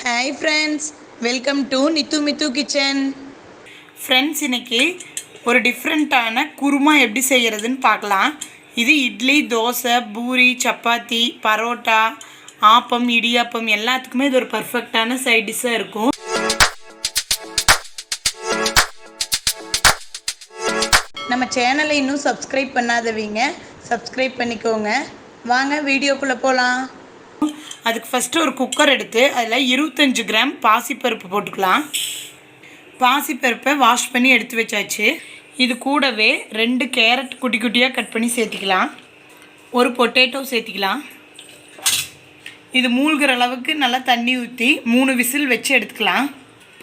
Hi friends, welcome to NithuMithuKitchen. Friends, இன்னைக்கு ஒரு டிஃப்ரெண்ட்டான குருமா எப்படி செய்யறதுன்னு பார்க்கலாம். இது இட்லி, தோசை, பூரி, சப்பாத்தி, பரோட்டா, ஆப்பம், இடியாப்பம் எல்லாத்துக்குமே இது ஒரு பர்ஃபெக்டான சைட் டிஷ்ஷாக இருக்கும். நம்ம சேனலை இன்னும் சப்ஸ்கிரைப் பண்ணாதவங்க சப்ஸ்கிரைப் பண்ணிக்கோங்க. வாங்க வீடியோக்குள்ளே போகலாம். அதுக்கு ஃபஸ்ட்டு ஒரு குக்கர் எடுத்து அதில் 25 கிராம் பாசிப்பருப்பு போட்டுக்கலாம். பாசிப்பருப்பை வாஷ் பண்ணி எடுத்து வச்சாச்சு. இது கூடவே 2 கேரட் குட்டி குட்டியாக கட் பண்ணி சேர்த்திக்கலாம். ஒரு பொட்டேட்டோ சேர்த்திக்கலாம். இது மூழ்கிற அளவுக்கு நல்லா தண்ணி ஊற்றி 3 விசில் வச்சு எடுத்துக்கலாம்.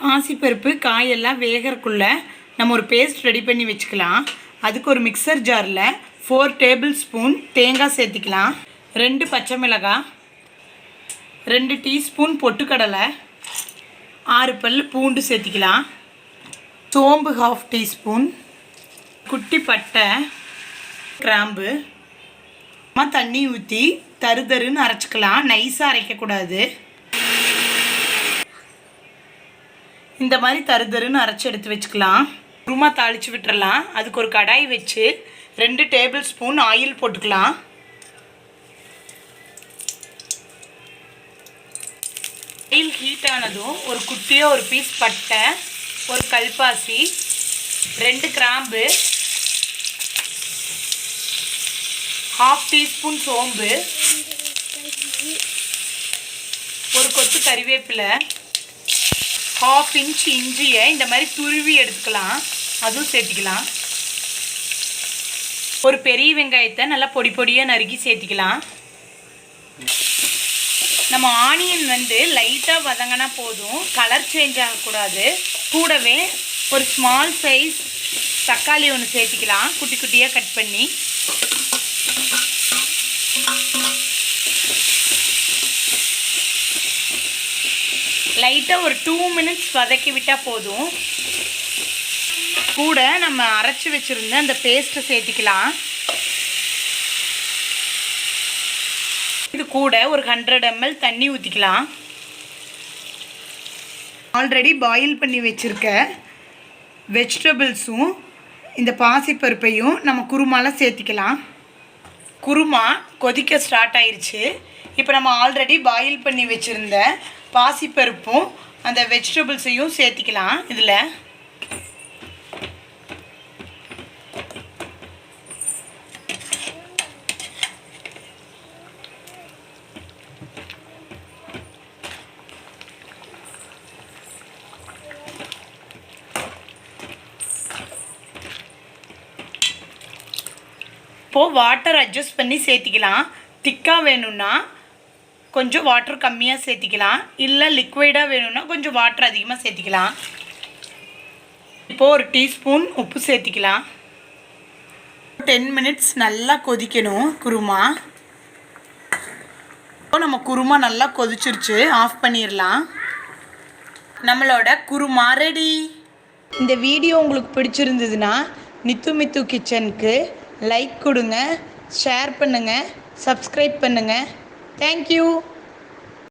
பாசிப்பருப்பு காயெல்லாம் வேகிறக்குள்ளே நம்ம ஒரு பேஸ்ட் ரெடி பண்ணி வச்சுக்கலாம். அதுக்கு ஒரு மிக்சர் ஜாரில் 4 டேபிள் ஸ்பூன் தேங்காய் சேர்த்திக்கலாம். 2 பச்சை மிளகாய், 2 டீஸ்பூன் பொட்டுக்கடலை, 6 பல் பூண்டு சேர்த்திக்கலாம். சோம்பு 1/2 டீஸ்பூன், குட்டி பட்டை, கிராம்பு. தண்ணி ஊற்றி தருன்னு அரைச்சிக்கலாம். நைஸாக அரைக்கக்கூடாது. இந்த மாதிரி தருன்னு அரைச்சி எடுத்து வச்சுக்கலாம். குருமா தாளித்து விட்டுறலாம். அதுக்கு ஒரு கடாய் வச்சு 2 டேபிள் ஸ்பூன் ஆயில் போட்டுக்கலாம். ஆயில் ஹீட் ஆனதும் ஒரு குட்டியாக ஒரு பீஸ் பட்டை, ஒரு கல்பாசி, 2 கிராம்பு, 1/2 டீஸ்பூன் சோம்பு, ஒரு கொத்து கறிவேப்பிலை, 1/2 இன்ச் இஞ்சியை இந்த மாதிரி துருவி எடுத்துக்கலாம். அதுவும் சேர்த்திக்கலாம். ஒரு பெரிய வெங்காயத்தை நல்லா பொடி பொடியாக நறுக்கி சேர்த்திக்கலாம். நம்ம ஆனியன் லைட்டாக வதங்கினா போதும், கலர் சேஞ்ச் ஆகக்கூடாது. கூடவே ஒரு ஸ்மால் சைஸ் தக்காளி ஒன்று சேர்த்திக்கலாம், குட்டி குட்டியாக கட் பண்ணி. லைட்டாக ஒரு 2 மினிட்ஸ் வதக்கி விட்டால் போதும். கூட நம்ம அரைச்சி வச்சுருந்த அந்த பேஸ்ட்டை சேர்த்திக்கலாம். இது கூட ஒரு 100 ml தண்ணி ஊற்றிக்கலாம். ஆல்ரெடி பாயில் பண்ணி வச்சுருக்க வெஜிடபிள்ஸும் இந்த பாசிப்பருப்பையும் நம்ம குருமாவில் சேர்த்திக்கலாம். குருமா கொதிக்க ஸ்டார்ட் ஆயிடுச்சு. இப்போ நம்ம ஆல்ரெடி பாயில் பண்ணி வச்சுருந்த பாசிப்பருப்பும் அந்த வெஜிடபிள்ஸையும் சேர்த்திக்கலாம். இதில் இப்போது வாட்டர் அட்ஜஸ்ட் பண்ணி சேர்த்திக்கலாம். திக்காக வேணும்னா கொஞ்சம் வாட்டர் கம்மியாக சேர்த்திக்கலாம். இல்லை லிக்விடாக வேணும்னா கொஞ்சம் வாட்டர் அதிகமாக சேர்த்திக்கலாம். இப்போது ஒரு டீஸ்பூன் உப்பு சேர்த்திக்கலாம். 10 மினிட்ஸ் நல்லா கொதிக்கணும் குருமா. இப்போ நம்ம குருமா நல்லா கொதிச்சிருச்சு, ஆஃப் பண்ணிடலாம். நம்மளோட குருமா ரெடி. இந்த வீடியோ உங்களுக்கு பிடிச்சிருந்ததுன்னா நித்துமித்து கிச்சனுக்கு லைக் கொடுங்க, ஷேர் பண்ணுங்கள், சப்ஸ்கிரைப் பண்ணுங்கள். தேங்க்யூ.